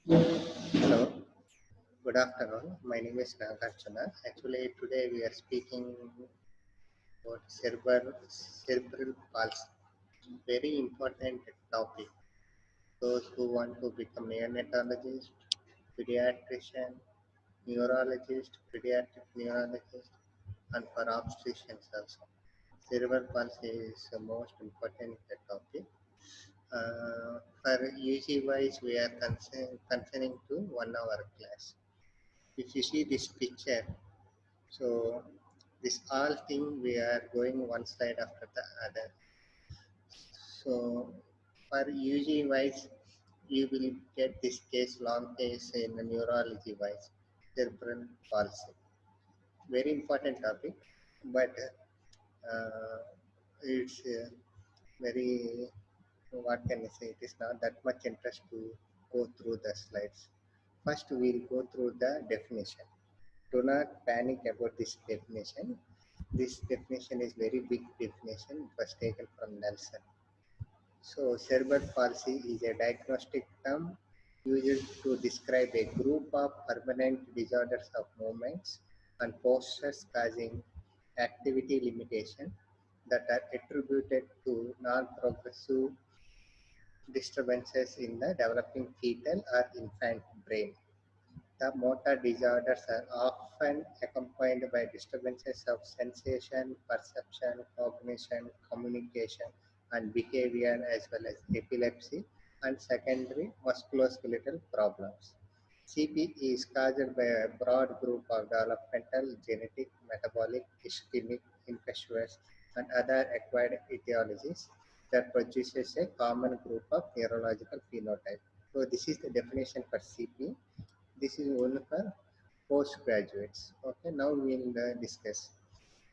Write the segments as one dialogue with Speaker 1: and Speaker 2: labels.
Speaker 1: Hello, good afternoon. My name is Nagarjuna. Actually, today we are speaking about cerebral palsy. Very important topic. Those who want to become neonatologist, pediatrician, neurologist, pediatric neurologist, and for obstetricians also. Cerebral palsy is the most important topic. For UG wise, we are concerning to 1 hour class. If you see this picture, so this all thing we are going one slide after the other. So for UG wise, you will get this case, long case in neurology wise, cerebral palsy. Very important topic, but uh, it's very, what can I say, it is not that much interest to go through the slides. First, we'll go through the definition. Do not panic about this definition. This definition is very big definition. It was taken from Nelson. So cerebral palsy is a diagnostic term used to describe a group of permanent disorders of movements and postures causing activity limitation that are attributed to non-progressive disturbances in the developing fetal or infant brain. The motor disorders are often accompanied by disturbances of sensation, perception, cognition, communication, and behavior, as well as epilepsy and secondary musculoskeletal problems. CP is caused by a broad group of developmental, genetic, metabolic, ischemic, infectious, and other acquired etiologies that produces a common group of neurological phenotype. So this is the definition for CP. This is only for postgraduates. Okay, now we'll discuss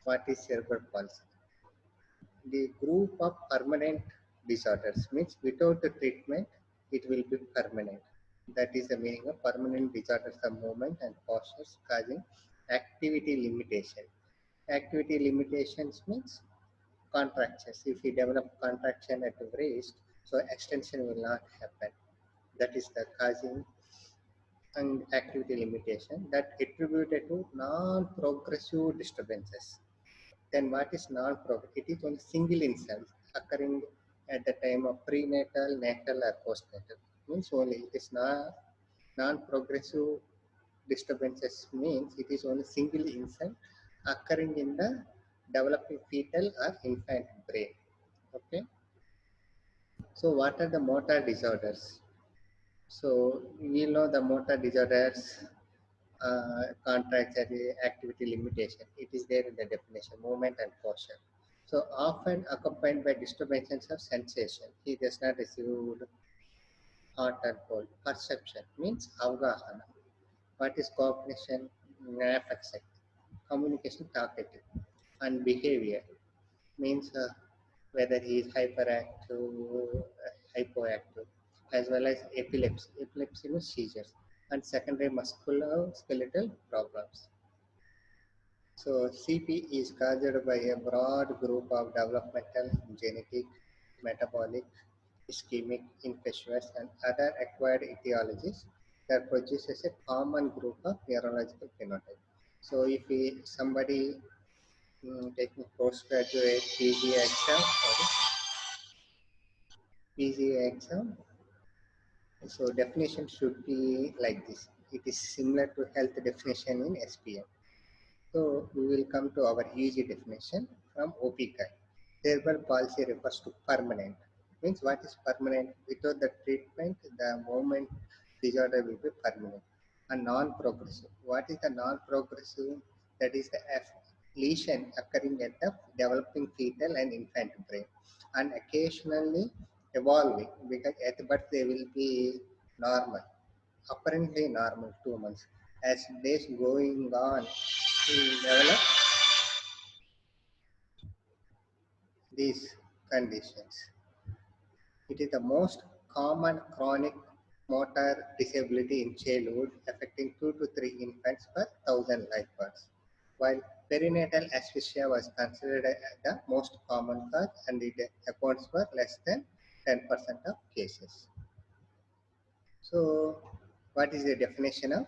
Speaker 1: what is cerebral palsy. The group of permanent disorders means without the treatment, it will be permanent. That is the meaning of permanent disorders of movement and postures causing activity limitation. Activity limitations means contractions. If you develop contraction at the wrist, so extension will not happen. That is the causing and activity limitation that attributed to non-progressive disturbances. Then what is non-progressive? It is only single instance occurring at the time of prenatal, natal or postnatal. Means only it is not non-progressive disturbances means it is only single instant occurring in the developing fetal or infant brain. Okay. So what are the motor disorders? So we know the motor disorders contracture activity limitation. It is there in the definition, movement and posture. So often accompanied by disturbances of sensation. He does not receive hot and cold. Perception means avgahana. What is cognition? Affect. Communication talkative. And behavior means whether he is hyperactive, hypoactive, as well as epilepsy. Epilepsy means seizures and secondary musculoskeletal problems. So CP is caused by a broad group of developmental, genetic, metabolic, ischemic, infectious, and other acquired etiologies that produces a common group of neurological phenotype. So if somebody taking postgraduate PG exam, exam, so definition should be like this. It is similar to health definition in SPM. So we will come to our UG definition from OPCAI. Cerebral palsy refers to permanent. Means what is permanent? Without the treatment, the movement disorder will be permanent. And non-progressive. What is the non-progressive? That is the lesion occurring at the developing fetal and infant brain, and occasionally evolving because at birth they will be normal, apparently normal 2 months. As days going on, we develop these conditions. It is the most common chronic motor disability in childhood, affecting 2 to 3 infants per 1,000 life births, while perinatal asphyxia was considered the most common cause and it accounts for less than 10% of cases. So, What is the definition of?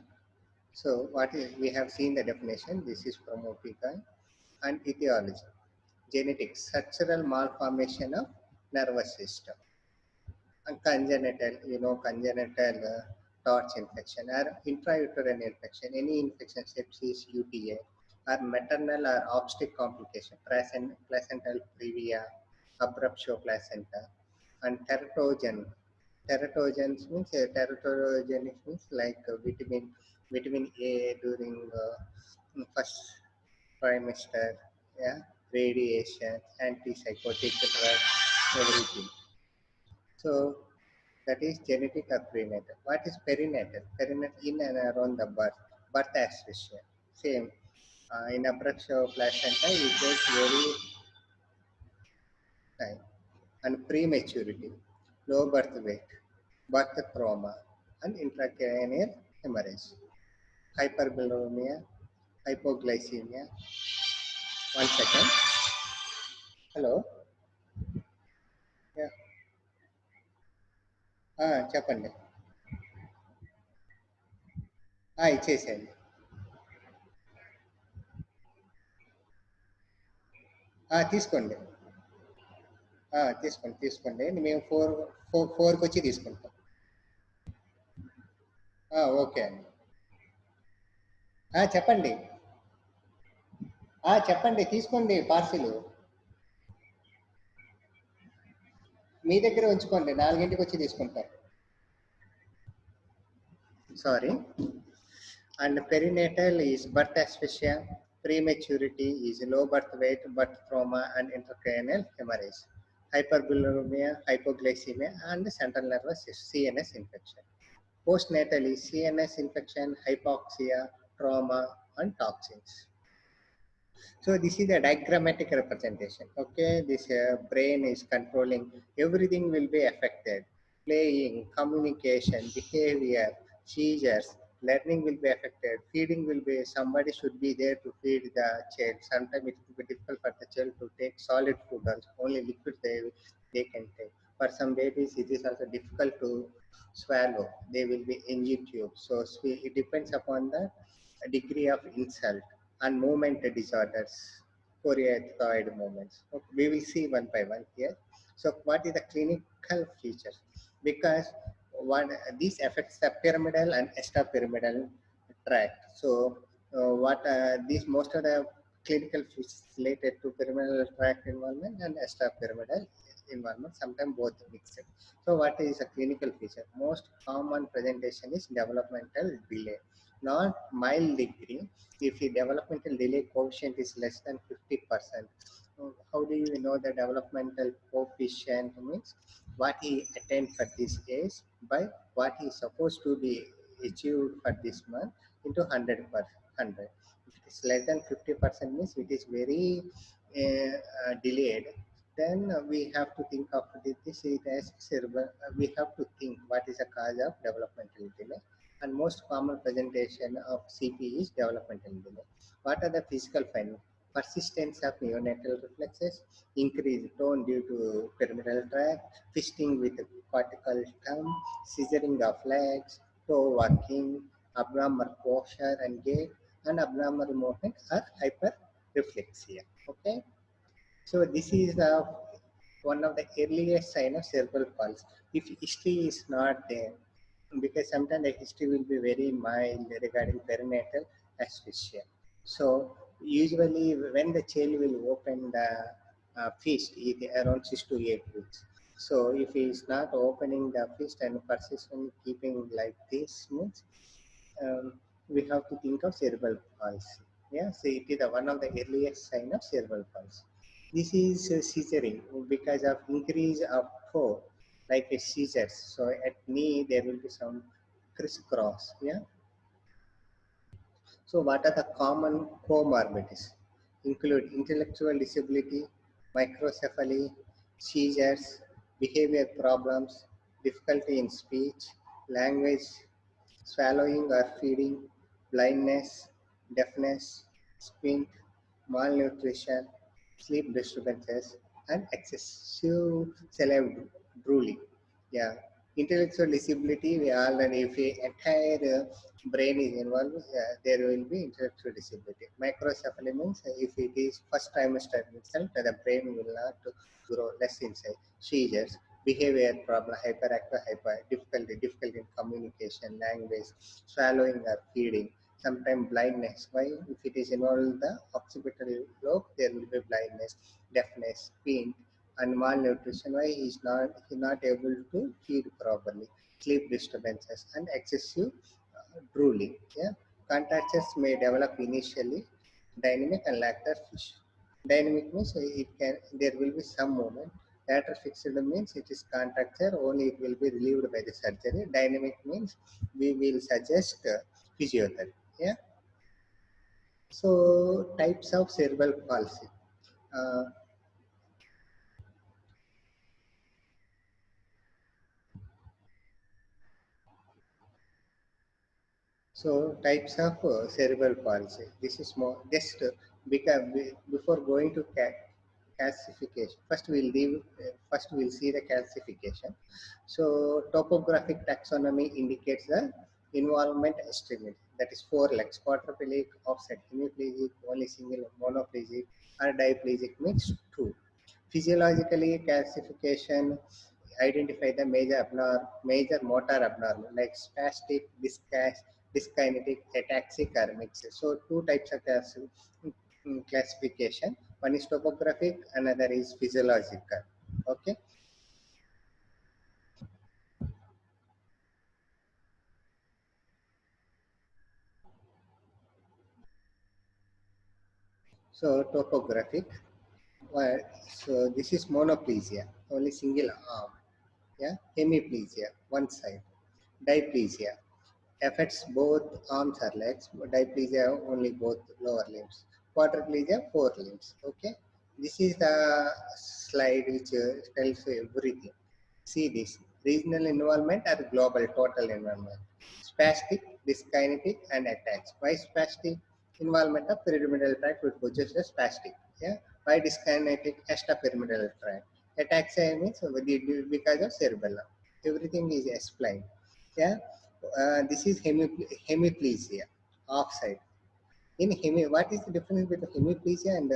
Speaker 1: So what is, we have seen the definition. This is from Opika. And etiology. Genetics, structural malformation of nervous system. And congenital, congenital torch infection or intrauterine infection, any infection, sepsis, UTA, or maternal or obstetric complication, placental previa, abruptio placenta, and teratogen. Teratogens means teratogenic means like vitamin A during first trimester, yeah, radiation, antipsychotic drugs, everything. So that is genetic or prenatal. What is perinatal? Perinatal in and around the birth asphyxia. Same. In abruptio placenta, it takes very time. And prematurity, low birth weight, birth trauma, and intracranial hemorrhage. Hyperbilirubinemia, hypoglycemia. One second. Hello. Yeah. చెప్పండి. ఇచ్చేసేయండి. తీసుకోండి. తీసుకోండి. మేము ఫోర్కి వచ్చి తీసుకుంటాం. Okay అండి. చెప్పండి. చెప్పండి, తీసుకోండి పార్సిల్. మీ దగ్గర ఉంచుకోండి, 4ంటికి వచ్చి తీసుకుంటాం. Sorry. And perinatal is birth asphyxia, prematurity is low birth weight, birth trauma, and intracranial hemorrhage. Hyperbilirubinemia, hypoglycemia, and central nervous CNS infection. Postnatal is CNS infection, hypoxia, trauma, and toxins. So this is the diagrammatic representation. Okay, this brain is controlling, everything will be affected. Playing, communication, behavior, seizures, learning will be affected. Feeding will be, somebody should be there to feed the child. Sometimes it will be difficult for the child to take solid food, also only liquid they can take. For some babies, it is also difficult to swallow. They will be NG tube. So it depends upon the degree of insult and movement disorders, choreoid movements. Okay, we will see one by one here. So what is the clinical features? Because one, this affects the pyramidal and extrapyramidal tract. So what these most of the clinical features related to pyramidal tract involvement and extrapyramidal involvement, sometimes both mixed. So what is a clinical feature? Most common presentation is developmental delay, not mild degree. If the developmental delay coefficient is less than 50%, how do you know the developmental coefficient means? What he attained for this age by what he is supposed to be achieved for this month into 100 per 100. If it is less than 50% means it is very delayed. Then we have to think of this is as cerebral. We have to think what is the cause of developmental delay. And most common presentation of CP is developmental delay. What are the physical findings? Persistence of neonatal reflexes, increased tone due to pyramidal tract, fisting with cortical thumb, scissoring of legs, toe walking, abnormal posture and gait, and abnormal movement or hyperreflexia. Okay, so this is one of the earliest sign of cerebral pulse. If history is not there, because sometimes the history will be very mild regarding perinatal asphyxia. So usually when the child will open the fist, it around 6 to 8 weeks. So if he is not opening the fist and persistently keeping like this means, um, we have to think of cerebral palsy. Yeah, so it is one of the earliest sign of cerebral palsy. This is scissoring because of increase of toe, like a seizures. So at knee there will be some crisscross. Yeah. So what are the common comorbidities? Include intellectual disability, microcephaly, seizures, behavior problems, difficulty in speech, language, swallowing or feeding, blindness, deafness, squint, malnutrition, sleep disturbances, and excessive salivary drooling. Yeah. Intellectual disability, we already, if the entire brain is involved, there will be intellectual disability. Microcephaly means if it is first trimester itself, the brain will not grow less in size. Seizures, behavior problem, hyperactive, difficulty in communication, language, swallowing or feeding. Sometimes blindness. Why? If it is involved the occipital lobe, there will be blindness, deafness, pain, and malnutrition. Why he not able to feed properly, sleep disturbances, and excessive drooling. Yeah, contractures may develop initially dynamic and later fish. Dynamic means it can there will be some movement. Later fixed means it is contracture only it will be relieved by the surgery. Dynamic means we will suggest physiotherapy. Yeah. So types of cerebral palsy. Uh, So types of cerebral palsy. This is more just because before going to classification. First we'll see the classification. So topographic taxonomy indicates the involvement estimate. That is four legs: quadriplegic, offset, hemiplegic, only single, monoplegic, or diplegic means two. Physiologically, classification identify the major motor abnormal like spastic, dyskinetic, ataxic, or mixed. So two types of classification. One is topographic, another is physiological. Okay. So topographic. Well, so this is monoplegia, only single arm. Yeah, hemiplegia, one side. Diplegia affects both arms or legs. Diplegia only both lower limbs. Quadriplegia four limbs. Okay, this is the slide which tells you everything. See this regional involvement or global total involvement. Spastic, dyskinetic, and attached. Why spastic? Involvement of pyramidal tract which possesses spastic. Yeah. Why dyskinetic? Extrapyramidal tract. Ataxia means because of cerebellum. Everything is explained. Yeah. This is hemiplegia, offside. What is the difference between hemiplegia and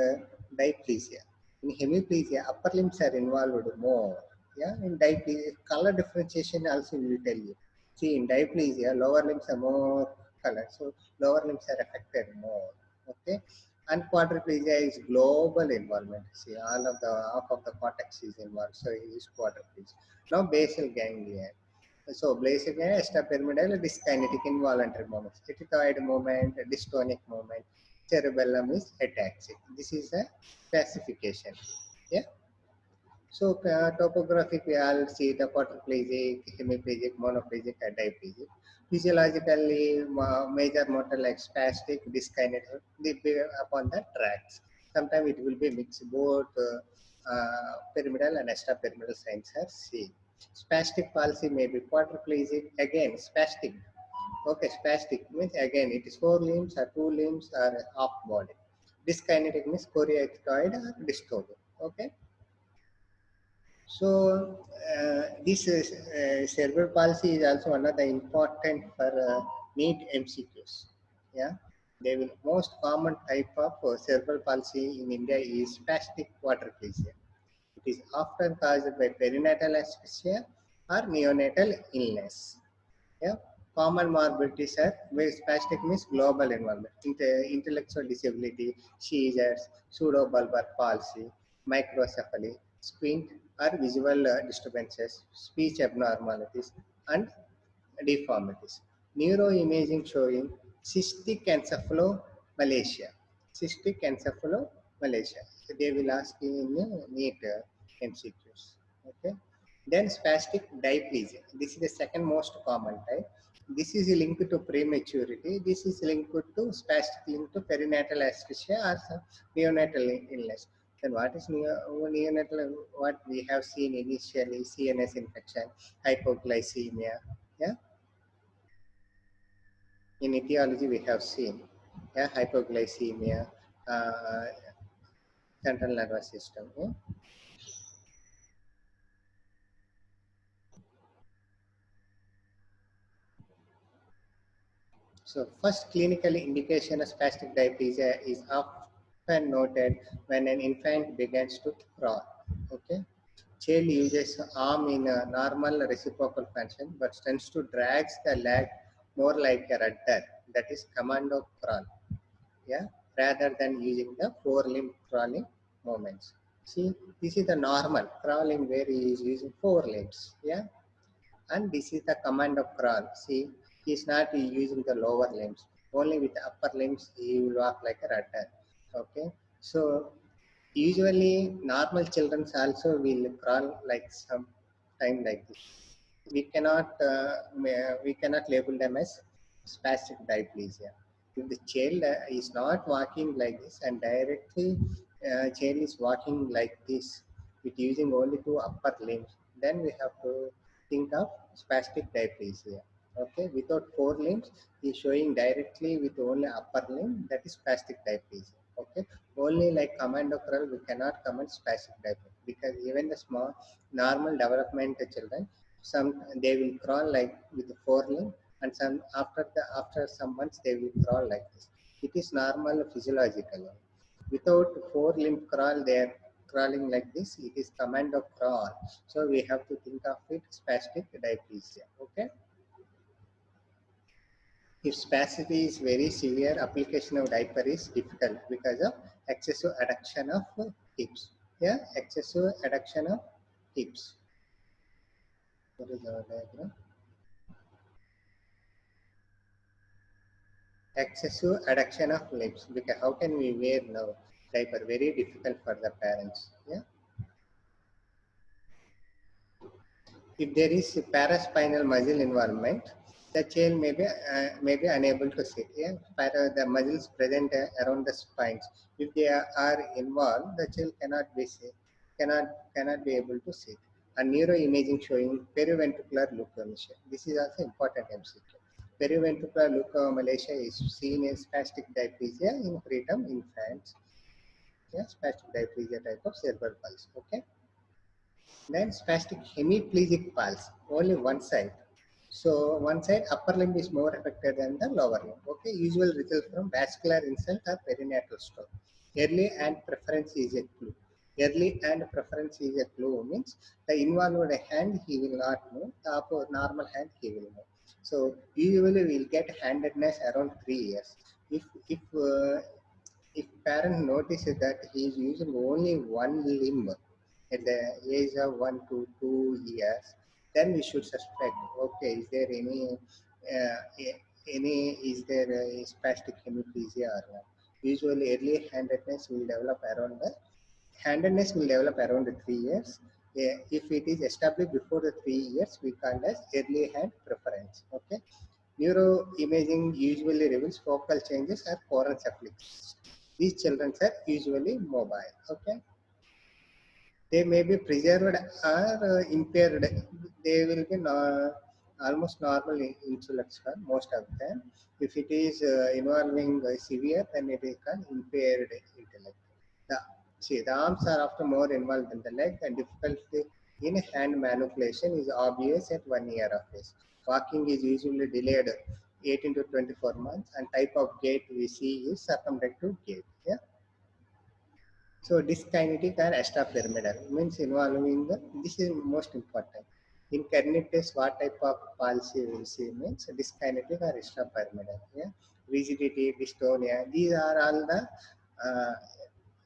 Speaker 1: diplegia? In hemiplegia, upper limbs are involved more. Yeah, in diplegia, color differentiation also will tell you. See, in diplegia, lower limbs are more color, so lower limbs are affected more. Okay, and quadriplegia is global involvement. See, all of the half of the cortex is involved, so it is quadriplegia. Now, basal ganglia. So basic extrapyramidal dyskinetic involuntary movements. Ellipsoid movement, dystonic movement. Cerebellum is ataxic. This is a classification. Yeah. So topographic we all see the quadriplegic, hemiplegic, monoplegic, and diplegic. Physiologically, major motor like spastic, dyskinetic, they be upon the tracks. Sometimes it will be mixed both pyramidal and extrapyramidal signs are seen. Spastic palsy may be quadriplegic, again spastic. Okay, spastic means again it is four limbs or two limbs or half body. Dyskinetic means choreoictoid or dystonia. Okay. So this is, cerebral palsy is also one of the important for NEET MCQs. Yeah, they will most common type of cerebral palsy in India is spastic quadriplegia. It is often caused by perinatal asphyxia or neonatal illness. Yeah, common morbidities are where spastic means global involvement, intellectual disability, seizures, pseudobulbar palsy, microcephaly, squint or visual disturbances, speech abnormalities, and deformities. Neuroimaging showing cystic encephalomalacia. Cystic encephalomalacia. So they will ask you in NEET MCQs. Okay. Then spastic diplegia. This is the second most common type. This is linked to prematurity. This is linked to spastic linked to perinatal asphyxia or some neonatal illness. Then what is neonatal? What we have seen initially: CNS infection, hypoglycemia. Yeah, in etiology we have seen, yeah, hypoglycemia, uh, central nervous system. Yeah? So first clinical indication of spastic diplegia is often noted when an infant begins to crawl. Okay. Child uses arm in a normal reciprocal function but tends to drag the leg more like a rudder, that is commando crawl, yeah, rather than using the four-limb crawling movements. See, this is the normal crawling where he is using four limbs, yeah, and this is the command of crawl. See, he is not using the lower limbs. Only with the upper limbs he will walk like a rudder. Okay, so usually normal children also will crawl like some time like this. We cannot label them as spastic diplegia. If the child is not walking like this and directly child is walking like this with using only two upper limbs, then we have to think of spastic diplegia. Okay, without four limbs, he is showing directly with only upper limb, that is spastic diplegia. Okay, only like commando crawl we cannot comment spastic diplegia because even the small normal development children, some they will crawl like with the four limb, and some after some months they will crawl like this. It is normal physiological. Without four limb crawl they are crawling like this. It is commando crawl, so we have to think of it spastic diplegia. Okay, if spasticity is very severe, application of diaper is difficult because of excessive adduction of hips. Yeah, excessive adduction of hips. What is our diagram? Excessive adduction of lips, because how can we wear now diaper? Very difficult for the parents. Yeah, if there is a paraspinal muscle involvement, the child may be unable to sit. Yeah, the muscles present around the spines, if they are involved, the child cannot be sit, cannot cannot be able to sit. A neuroimaging showing periventricular leukomalacia. This is also important MCQ. Periventricular leukomalacia is seen as spastic diplegia in preterm infants. Yeah, spastic diplegia type of cerebral palsy. Okay. Then spastic hemiplegic pulse, only one side. So one side upper limb is more affected than the lower limb. Okay, usual result from vascular insult or perinatal stroke. Early and preference is a clue. Early and preference is a clue means the involved hand he will not move, the normal hand he will move. So usually we will get handedness around 3 years. If parent notices that he is using only one limb at the age of 1 to 2 years, then we should suspect. Okay, is there is there a spastic hemiplegia or not? Usually, early handedness will develop around the 3 years. If it is established before the 3 years, we call as early hand preference. Okay. Neuroimaging usually reveals focal changes or chorecephaly. These children are usually mobile. Okay, they may be preserved or impaired. They will be almost normal intellectual most of them. If it is involving severe, then it is called impaired intellect. The, see, the arms are often more involved than the leg, and difficulty in hand manipulation is obvious at 1 year of age. Walking is usually delayed 18 to 24 months, and type of gait we see is circumflexive gait. Yeah. So dyskinetic or extrapyramidal means involving this is most important. In Kernitis, what type of palsy we see means dyskinetic or extrapyramidal. Yeah? Rigidity, dystonia, these are all the uh,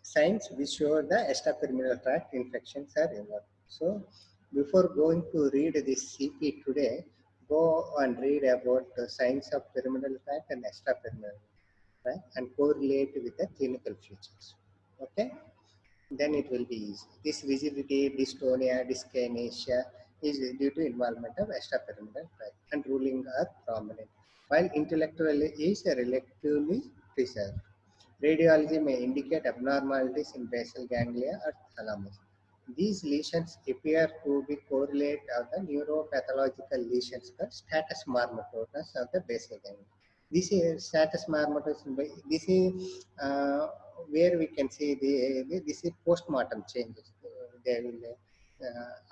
Speaker 1: signs which show the extrapyramidal tract infections are involved. So before going to read this CP today, go and read about the signs of pyramidal tract and extrapyramidal tract and correlate with the clinical features. Okay, then it will be easy. This rigidity, dystonia, dyskinesia is due to involvement of extrapyramidal tract and ruling are prominent, while intellectually is relatively preserved. Radiology may indicate abnormalities in basal ganglia or thalamus. These lesions appear to be correlate of the neuropathological lesions called status marmotosus of the basal ganglia. This is status marmotosus. This is where we can see this is post-mortem changes. They will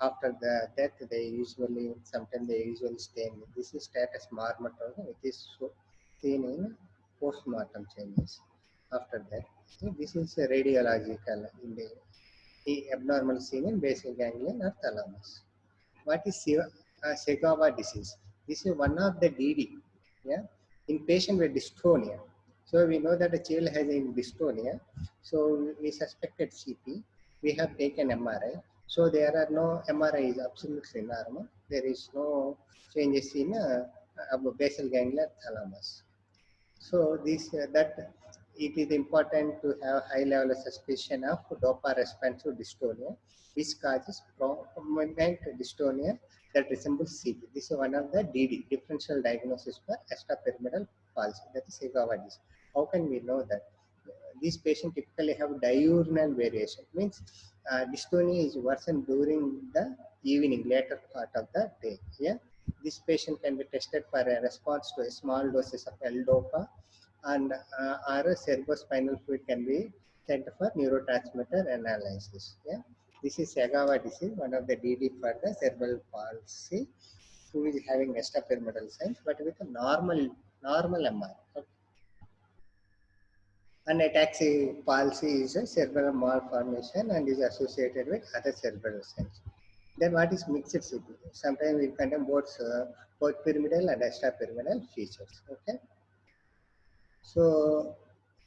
Speaker 1: after the death they usually sometimes they usually stain. This is status marmotosus. It is so. seen in post-mortem changes. After that, this is a radiological in the abnormal seen in basal ganglion or thalamus. What is Segawa disease? This is one of the DD, yeah, in patient with dystonia. So we know that the child has a dystonia. So we suspected CP. We have taken MRI. So there are no MRI is absolutely normal. There is no changes in basal ganglia thalamus. So this that it is important to have high level of suspicion of dopa responsive dystonia, which causes prominent dystonia that resembles CP. This is one of the DD, differential diagnosis for extrapyramidal palsy, that is Segawa disease. How can we know that? These patients typically have diurnal variation, means dystonia is worsened during the evening, later part of the day. Yeah, this patient can be tested for a response to a small doses of L-DOPA, and or cerebrospinal fluid can be sent for neurotransmitter analysis. Yeah, this is Sagawa disease, one of the DD for the cerebral palsy, who is having extrapyramidal signs, but with a normal MR. Okay. And ataxia palsy is a cerebral malformation and is associated with other cerebral signs. Then what is mixed CP? Sometimes it contains both pyramidal and extrapyramidal features. Okay. So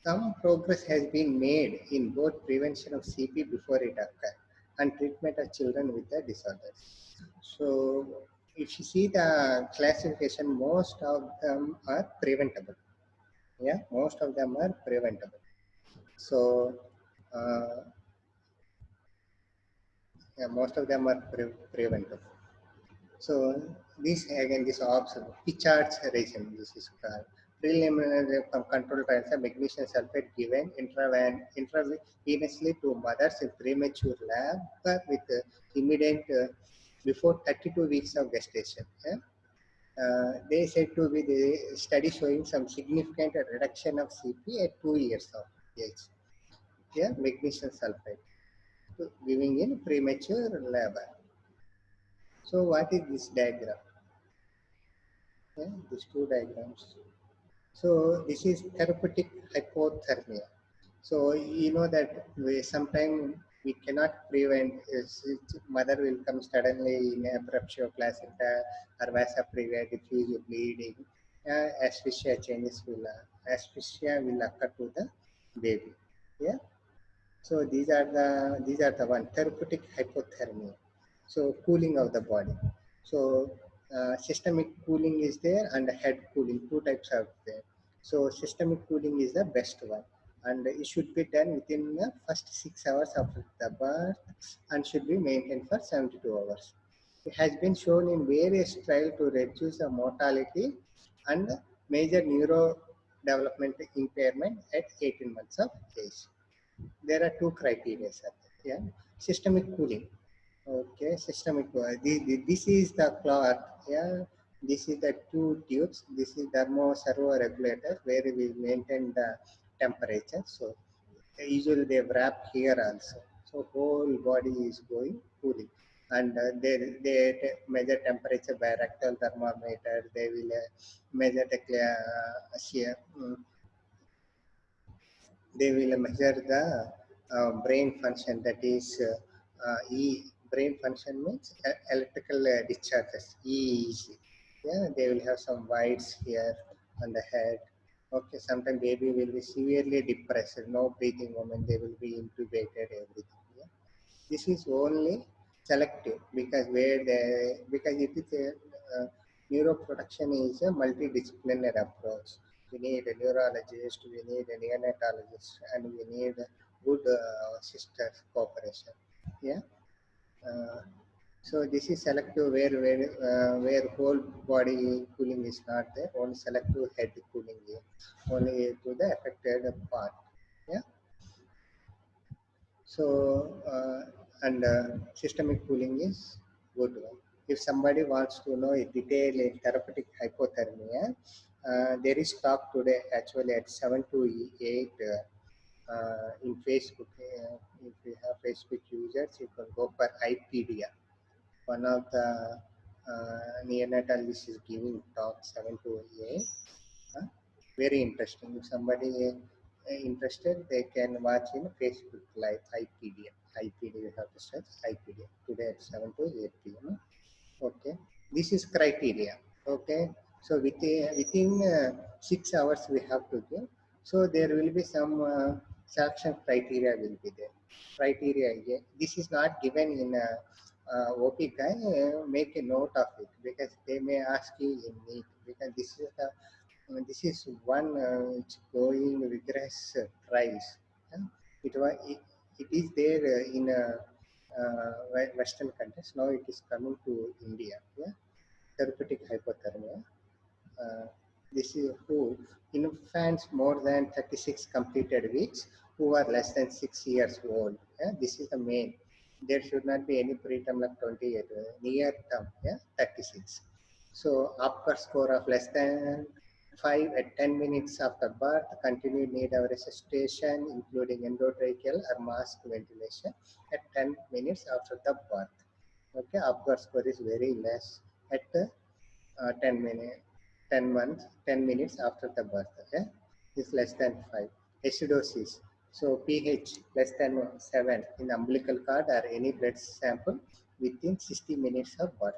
Speaker 1: some progress has been made in both prevention of CP before it occurs and treatment of children with the disorders. So if you see the classification, most of them are preventable. Yeah, most of them are preventable. So uh, yeah, most of them are preventable. So this again, this observe Pichards regime. This is called preliminary control trials of magnesium sulfate given intravenously to mothers in premature lab with immediate before 32 weeks of gestation. Yeah? They said to be the study showing some significant reduction of CP at 2 years of age. Yeah, magnesium sulfate giving in premature labor. So what is this diagram? Yeah, these two diagrams. So this is therapeutic hypothermia. So you know that sometimes we cannot prevent. Mother will come suddenly in abruptio placenta or vasa previa, diffuse bleeding, asphyxia changes will asphyxia will occur to the baby. Yeah. So these are the one therapeutic hypothermia. So cooling of the body. So systemic cooling is there and head cooling. Two types are there. So systemic cooling is the best one, and it should be done within the first 6 hours after the birth, and should be maintained for 72 hours. It has been shown in various trials to reduce the mortality and major neurodevelopment impairment at 18 months of age. There are two criteria, sir. Yeah, systemic cooling. Okay, systemic cooling. This is the cloth. Yeah, this is the two tubes. This is thermo servo regulator where we maintain the temperature. So usually they wrap here also. So whole body is going cooling, and they measure temperature by rectal thermometer. They will measure the shear. They will measure the brain function, that is brain function means electrical discharges, EEG. Yeah, they will have some whites here on the head. Okay, sometimes baby will be severely depressed, no breathing moment, they will be intubated, everything. Yeah? This is only selective because because it is neuroprotection is a multidisciplinary approach. We need a neurologist, we need a neonatologist, and we need good sister cooperation. Yeah. Uh, so this is selective where whole body cooling is not there. Only selective head cooling here, only to the affected part. Yeah. So, and systemic cooling is good one. If somebody wants to know a detail in therapeutic hypothermia, there is talk today actually at 7 to 8 in Facebook. If you have Facebook users, you can go for IPedia. One of the neonatologists is giving talk 7 to 8. Huh? Very interesting. If somebody interested, they can watch in Facebook Live IPDM. IPD, you have to search IPDM today at 7 to 8 p.m. Okay, this is criteria. Okay, so within 6 hours we have to give. So there will be some selection criteria will be there. Criteria. Yeah. This is not given in OP guy. Make a note of it because they may ask you in need because this is one it's going rigorous trials. Yeah. It is there in Western countries. Now it is coming to India. Yeah, therapeutic hypothermia. Uh, this is who infants more than 36 completed weeks who are less than 6 years old. Yeah, this is the main. There should not be any preterm like 28, near term, yeah, 36. So upper score of less than 5 at 10 minutes after birth, continued need of resuscitation, including endotracheal or mask ventilation at 10 minutes after the birth. Okay, upper score is very less at 10 minutes, 10 months, 10 minutes after the birth. Okay, is less than 5. Acidosis. So pH less than 7 in umbilical cord or any blood sample within 60 minutes of birth.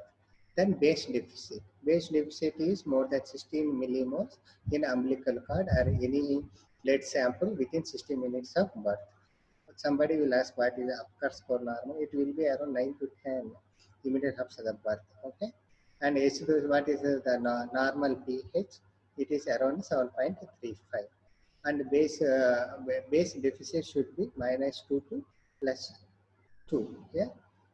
Speaker 1: Then base deficit. Base deficit is more than 16 millimoles in umbilical cord or any blood sample within 60 minutes of birth. Somebody will ask what is the upper score normal. It will be around 9 to 10 immediate after the birth. Okay, and acidosis, what is the normal pH? It is around 7.35. And base deficit should be -2 to +2. Yeah,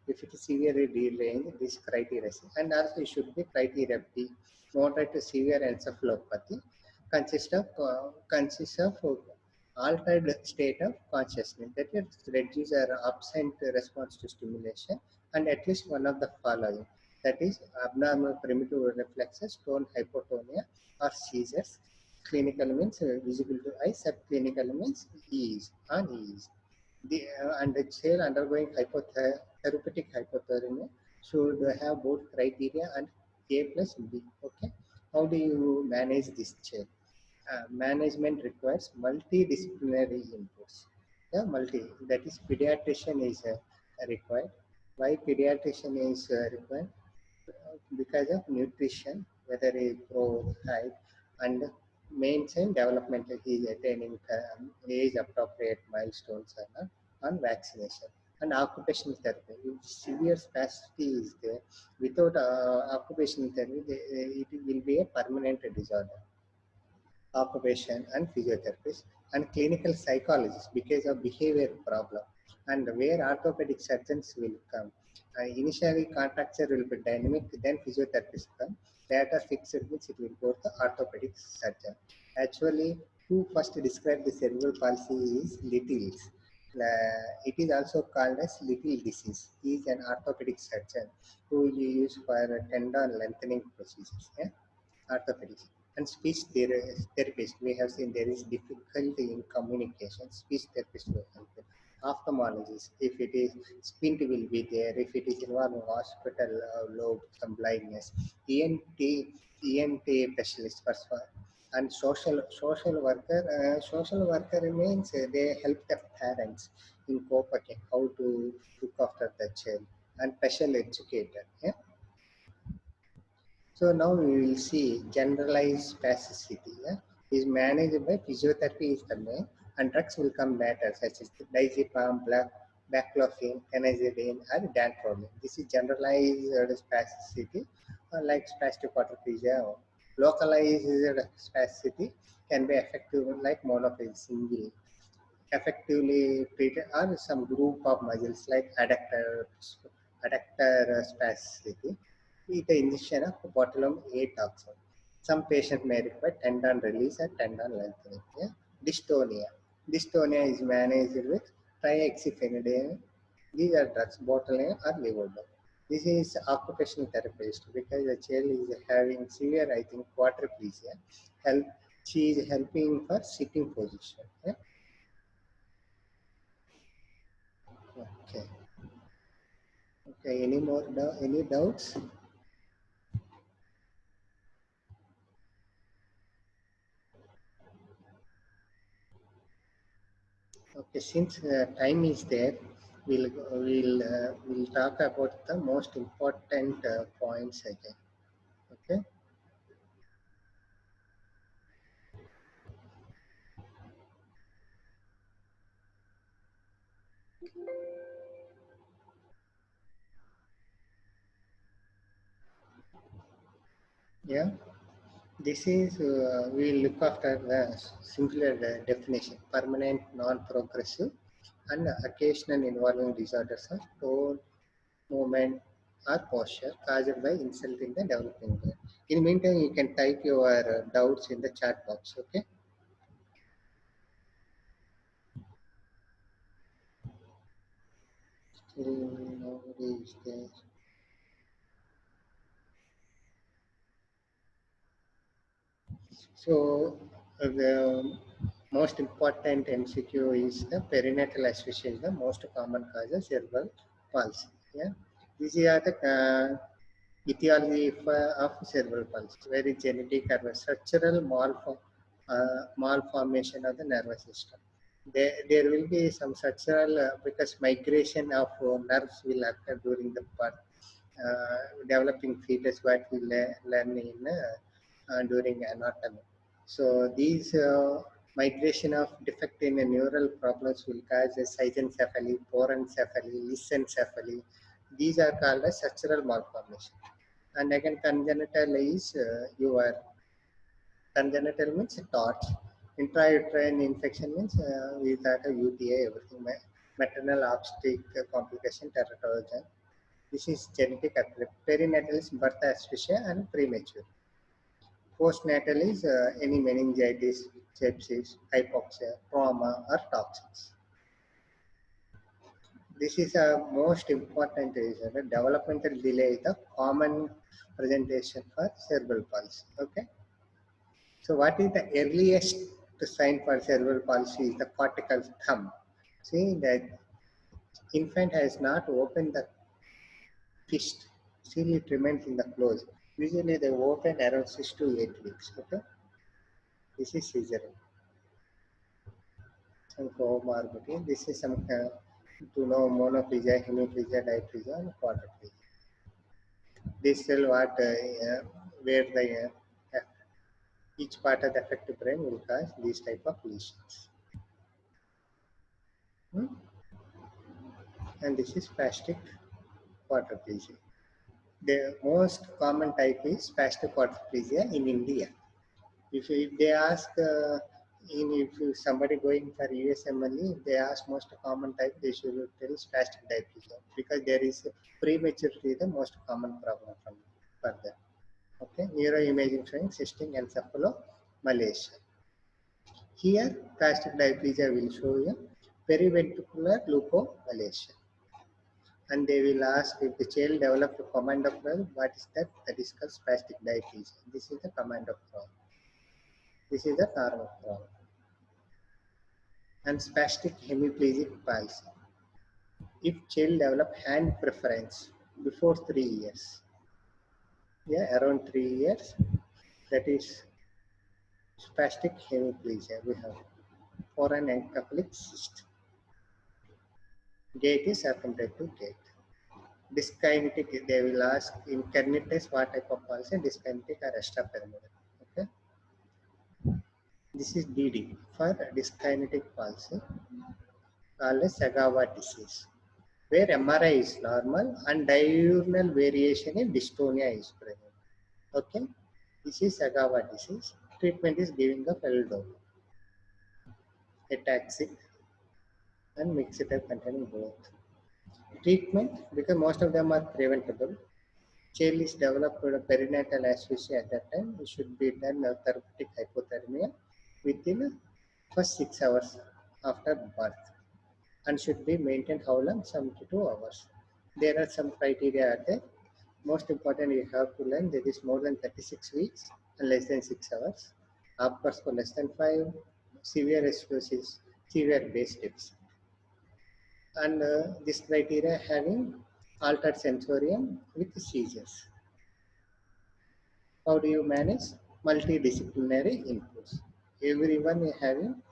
Speaker 1: if it is severely deranged, this criteria. And also it should be criteria B, moderate to severe encephalopathy, consists of altered state of consciousness, that is reduced or absent response to stimulation, and at least one of the following, that is abnormal primitive reflexes, tone hypotonia, or seizures. Clinical means visible to eye, subclinical means ease, unease. And the child undergoing therapeutic hypothermia should have both criteria and A plus B. Okay, how do you manage this child? Management requires multidisciplinary inputs. Yeah, that is pediatrician is required. Why pediatrician is required? Because of nutrition, whether it growth, height, and maintain development, he is attaining age appropriate milestones or not, on vaccination. And occupational therapy. If severe spasticity is there, without occupational therapy, it will be a permanent disorder. Occupation and physiotherapists and clinical psychologists because of behavior problem, and where orthopedic surgeons will come. Initially contracture will be dynamic, then physiotherapists come, later fixed means it will go to orthopedic surgeon. Actually, who first described the cerebral palsy is Little's. It is also called as Little disease. He is an orthopedic surgeon who you use for tendon lengthening procedures. Yeah? Orthopedics and speech therapist. We have seen there is difficulty in communication. Speech therapist will help. Ophthalmologist, if it is squint will be there. If it is involving hospital lobe, some blindness. ENT specialist first one. And social worker means they help the parents in coping how to look after the child, and special educator. Yeah? So now we will see generalized spasticity. Yeah? Is managed by physiotherapy is the main, and drugs will come later, such as diazepam, baclofen, tenazidine, and dantrolene. This is generalized spasticity, like spastic quadriplegia. Localized spasticity can be effective like monophysic single, effectively treated, or some group of muscles like adductor spasticity with the injection of botulinum A toxin. Some patients may require tendon release and tendon lengthening. Yeah? Dystonia. Dystonia is managed with triaxiphenidine. These are drugs, botulinum or levodopa. This is occupational therapist because the child is having severe, I think, quadriplegia. Help, she is helping for sitting position. Yeah? Okay. Okay. Any more? Any doubts? Okay, since time is there, we'll talk about the most important points again. Okay. Yeah. This is we look after the simpler definition: permanent, non-progressive, and occasional involving disorders of tone, movement, or posture caused by insult in the developing brain. In the meantime, you can type your doubts in the chat box. Okay. Still nobody is there. So the most important MCQ is the perinatal asphyxia is the most common cause of cerebral palsy. Yeah, these are the etiology of cerebral palsy, very genetic or structural malformation of the nervous system. There will be some structural because migration of nerves will occur during the birth. Developing fetus what we learn in during anatomy. So these migration of defect in a neural problems will cause a cygencephaly, porencephaly, lysencephaly. These are called as structural malformation. And again, congenital is your congenital means TORCH. Intrauterine infection means without a UTI, everything. Maternal obstetric complication, teratogen. This is genetic aspect. Perinatal is birth asphyxia and premature. Postnatal is any meningitis, sepsis, hypoxia, trauma, or toxins. This is a most important reason. The developmental delay is the common presentation for cerebral palsy. Okay. So, what is the earliest sign for cerebral palsy? Is the cortical thumb. See that infant has not opened the fist, still it remains in the close. Usually, they open around 6 to 8 weeks. Okay. This is cesarean. Some comorbidity. This is some to know monoplegia, hemiplegia, diplegia, and quadriplegia. This tell what where the each part of the affected brain will cause these type of lesions. Hmm? And this is spastic quadriplegia. The most common type is spastic quadriplegia in India. If they ask if somebody going for USMLE, if they ask most common type, they should tell spastic diplegia because there is prematurity the most common problem from for them. Okay, neuroimaging showing cystic encephalomalacia. Here, spastic diplegia will show you periventricular leukomalacia. And they will ask if the child developed a command of well, what is that? That is called spastic diplegia. This is the command of problem. This is the normal problem. And spastic hemiplegic palsy. If child develop hand preference before 3 years, yeah, around 3 years, that is spastic hemiplegia. We have foreign encephalic cyst. Gait is circumflexive gait. Dyskinetic, they will ask in kernitis what type of palsy, dyskinetic or extrapyramidal. Okay, this is DD for dyskinetic palsy, called as Sagawa disease, where MRI is normal and diurnal variation in dystonia is present. Okay, this is Sagawa disease. Treatment is giving the feldopa, ataxic, and mixed containing both. Treatment, because most of them are preventable. Child is developed with a perinatal asphyxia at that time, it should be done therapeutic hypothermia within first 6 hours after birth and should be maintained how long? 72 hours. There are some criteria out there. Most important you have to learn that is more than 36 weeks and less than 6 hours. Upwards for less than 5, severe asphyxia, severe base deficit. And this criteria having altered sensorium with seizures. How do you manage? Multidisciplinary inputs. Everyone is having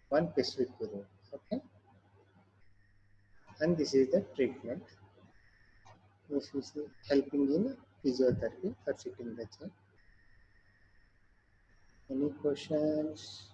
Speaker 1: one specific role. Okay, and this is the treatment. This is helping in physiotherapy for sitting the chair. Any questions?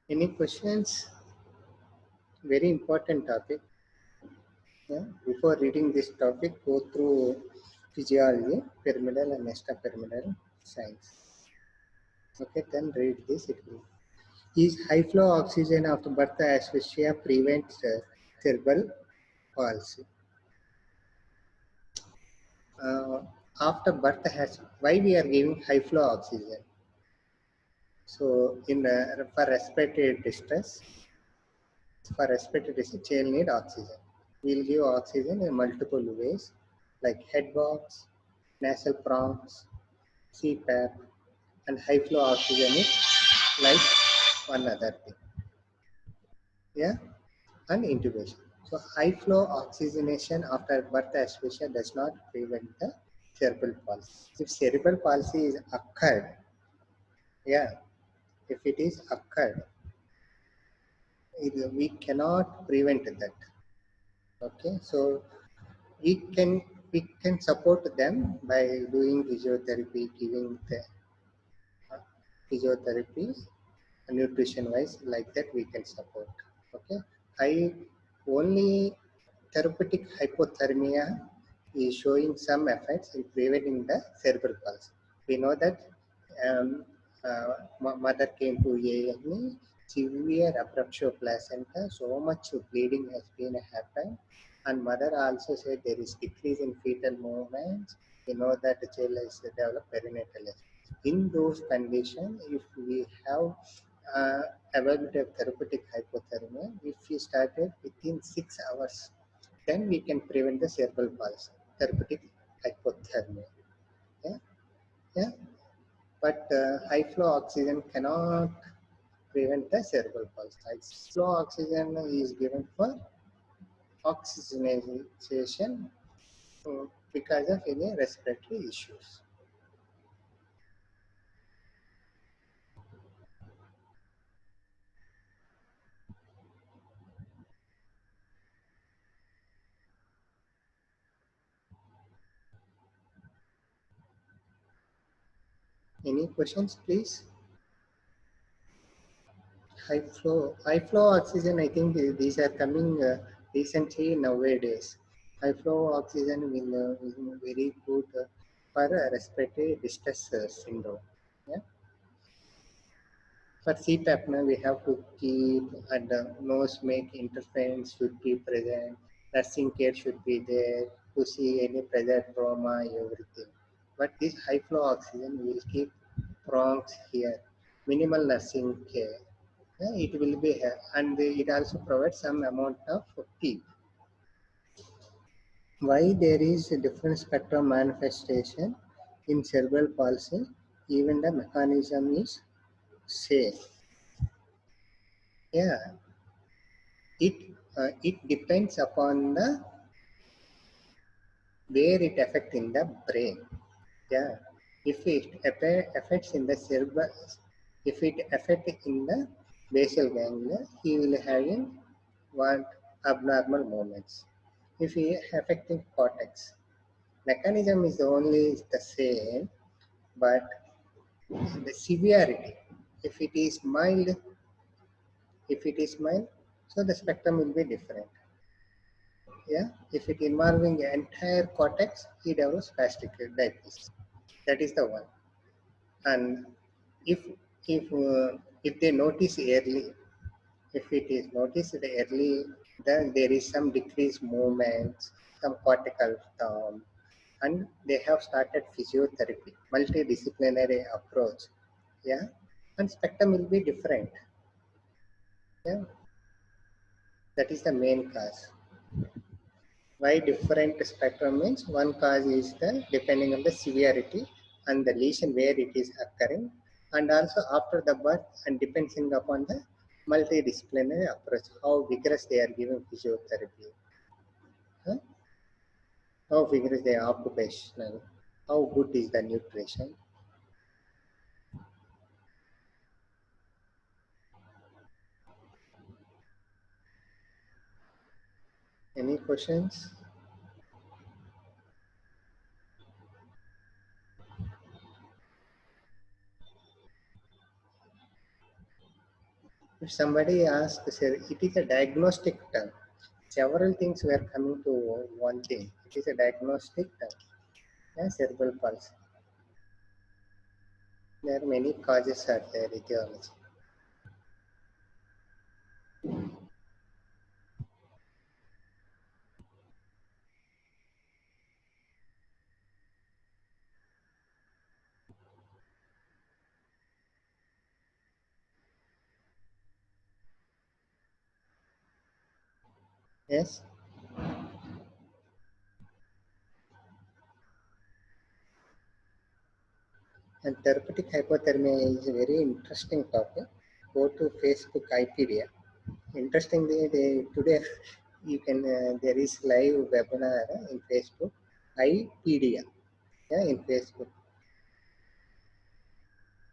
Speaker 1: Any questions? Very important topic. Yeah. Before reading this topic, go through physiology, pyramidal and extrapyramidal science. Okay, then read this. It will. Is high flow oxygen after birth asphyxia prevents cerebral palsy? Uh, After birth has why we are giving high flow oxygen? So in for respiratory distress, child need oxygen. We'll give oxygen in multiple ways, like head box, nasal prongs, CPAP, and high flow oxygen is like one other thing. Yeah, and intubation. So high flow oxygenation after birth asphyxia does not prevent the cerebral palsy. If cerebral palsy is occurred, yeah, if it is occurred, we cannot prevent that. Okay, so we can we can support them by doing physiotherapy, giving the physiotherapy, nutrition wise, like that we can support. Okay, I only therapeutic hypothermia is showing some effects in preventing the cerebral palsy. We know that um, mother came to A&E, severe abruptio placenta, so much bleeding has been happened, and mother also said there is decrease in fetal movements. We know that the child has developed perinatal. In those conditions, if we have uh, availability of therapeutic hypothermia, if we started within 6 hours, then we can prevent the cerebral palsy, therapeutic hypothermia. Yeah, yeah. But high flow oxygen cannot prevent the cerebral palsy. High flow oxygen is given for oxygenation because of any respiratory issues. Any questions, please? High flow oxygen. I think these are coming recently nowadays. High flow oxygen will very good for respiratory distress syndrome. Yeah. For CPAP, now we have to keep and nose make interference should be present. Nursing care should be there to see any pressure trauma, everything. But this high flow oxygen will keep prongs here, minimal nursing care. Yeah, it will be here, and it also provides some amount of peak. Why there is a different spectrum manifestation in cerebral palsy, even the mechanism is same. Yeah, it it depends upon the where it affects in the brain. Yeah, if it affects in the cerebral, if it affects in the basal ganglia, he will having what abnormal movements. If he affecting cortex, mechanism is only the same, but The severity, if it is mild, so the spectrum will be different. Yeah, if it involving the entire cortex, he develops spastic diplegia. That is the one. And if if they notice early, if it is noticed early, then there is some decreased movements, some cortical and they have started physiotherapy, multidisciplinary approach. Yeah, and spectrum will be different. Yeah, that is the main cause. Why different spectrum means one cause is the depending on the severity and the lesion where it is occurring, and also after the birth and depending upon the multidisciplinary approach, how vigorous they are giving physiotherapy, huh? How vigorous they are occupational, how good is the nutrition. Any questions? If somebody asks, sir, it is a diagnostic term. Several things were coming to one thing. It is a diagnostic term. Yeah, cerebral palsy. There are many causes are there, etiology. Yes, and therapeutic hypothermia is a very interesting topic. Go to Facebook IPedia. Interestingly, today you can there is live webinar in Facebook IPedia. Yeah, in Facebook.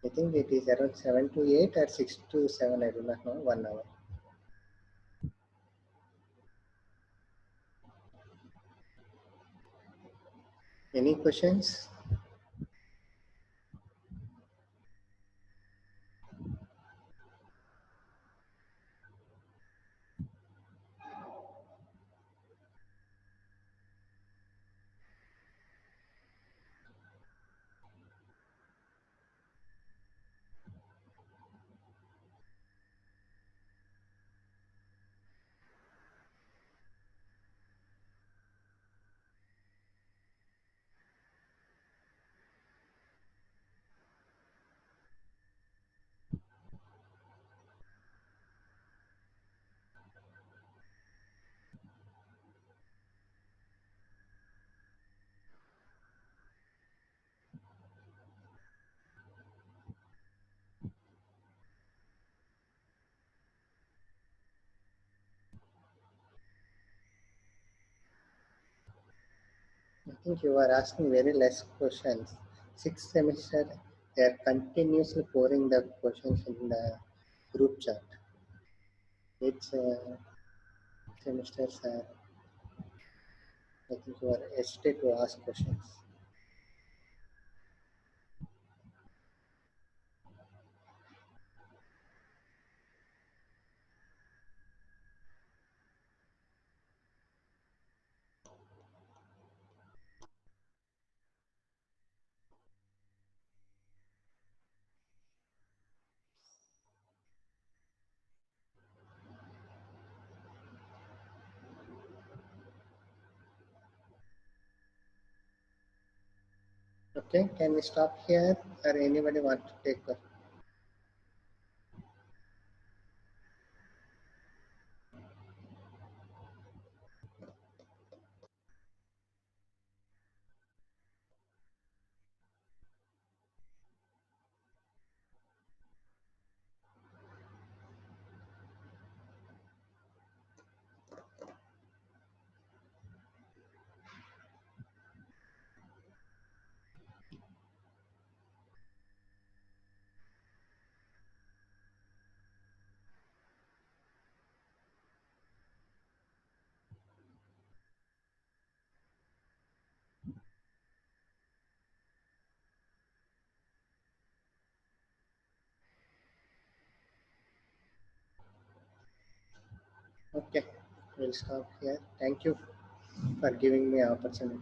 Speaker 1: I think it is around 7 to 8 or 6 to 7. I do not know. 1 hour. Any questions? I think you are asking very less questions. Sixth semester, they are continuously pouring the questions in the group chat. It's semesters are, I think you are hesitate to ask questions. Okay, can we stop here or anybody want to take a Okay, we'll stop here. Thank you for giving me opportunity.